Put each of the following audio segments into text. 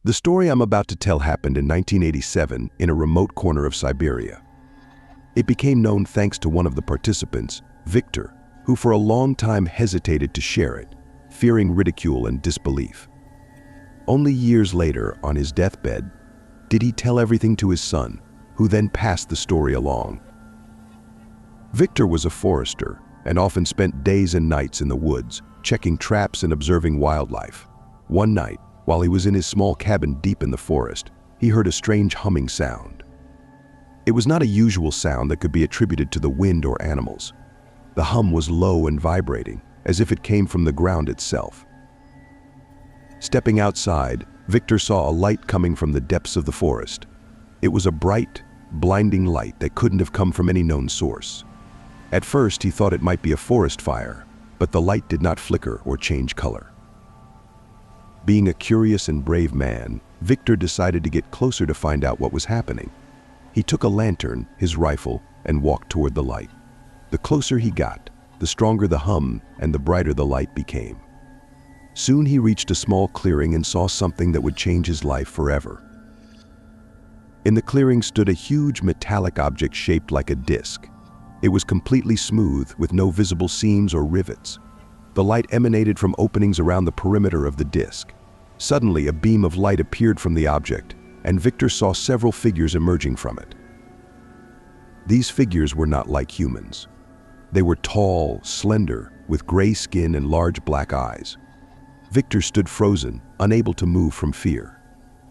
The story I'm about to tell happened in 1987 in a remote corner of Siberia. It became known thanks to one of the participants, Victor, who for a long time hesitated to share it, fearing ridicule and disbelief. Only years later, on his deathbed, did he tell everything to his son, who then passed the story along. Victor was a forester and often spent days and nights in the woods, checking traps and observing wildlife. One night, while he was in his small cabin deep in the forest, he heard a strange humming sound. It was not a usual sound that could be attributed to the wind or animals. The hum was low and vibrating, as if it came from the ground itself. Stepping outside, Victor saw a light coming from the depths of the forest. It was a bright, blinding light that couldn't have come from any known source. At first, he thought it might be a forest fire, but the light did not flicker or change color. Being a curious and brave man, Victor decided to get closer to find out what was happening. He took a lantern, his rifle, and walked toward the light. The closer he got, the stronger the hum and the brighter the light became. Soon he reached a small clearing and saw something that would change his life forever. In the clearing stood a huge metallic object shaped like a disc. It was completely smooth, with no visible seams or rivets. The light emanated from openings around the perimeter of the disc. Suddenly, a beam of light appeared from the object, and Victor saw several figures emerging from it. These figures were not like humans. They were tall, slender, with gray skin and large black eyes. Victor stood frozen, unable to move from fear.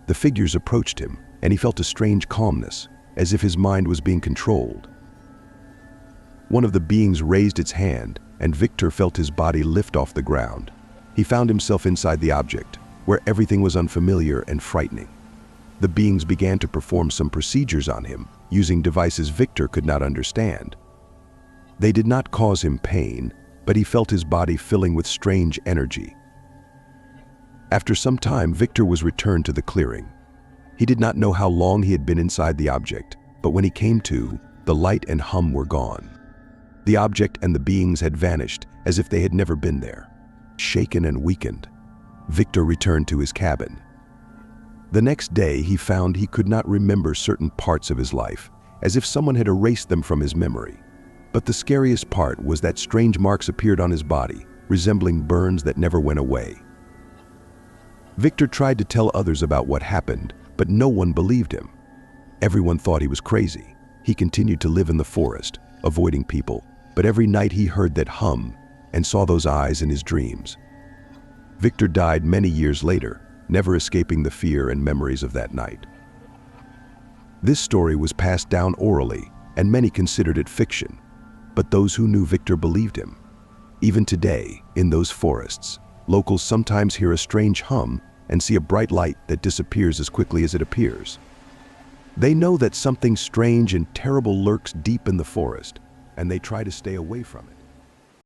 The figures approached him, and he felt a strange calmness, as if his mind was being controlled. One of the beings raised its hand, and Victor felt his body lift off the ground. He found himself inside the object, where everything was unfamiliar and frightening. The beings began to perform some procedures on him, using devices Victor could not understand. They did not cause him pain, but he felt his body filling with strange energy. After some time, Victor was returned to the clearing. He did not know how long he had been inside the object, but when he came to, the light and hum were gone. The object and the beings had vanished, as if they had never been there. Shaken and weakened, Victor returned to his cabin. The next day, he found he could not remember certain parts of his life, as if someone had erased them from his memory. But the scariest part was that strange marks appeared on his body, resembling burns that never went away. Victor tried to tell others about what happened, but no one believed him. Everyone thought he was crazy. He continued to live in the forest, avoiding people, but every night he heard that hum and saw those eyes in his dreams. Victor died many years later, never escaping the fear and memories of that night. This story was passed down orally, and many considered it fiction, but those who knew Victor believed him. Even today, in those forests, locals sometimes hear a strange hum and see a bright light that disappears as quickly as it appears. They know that something strange and terrible lurks deep in the forest, and they try to stay away from it.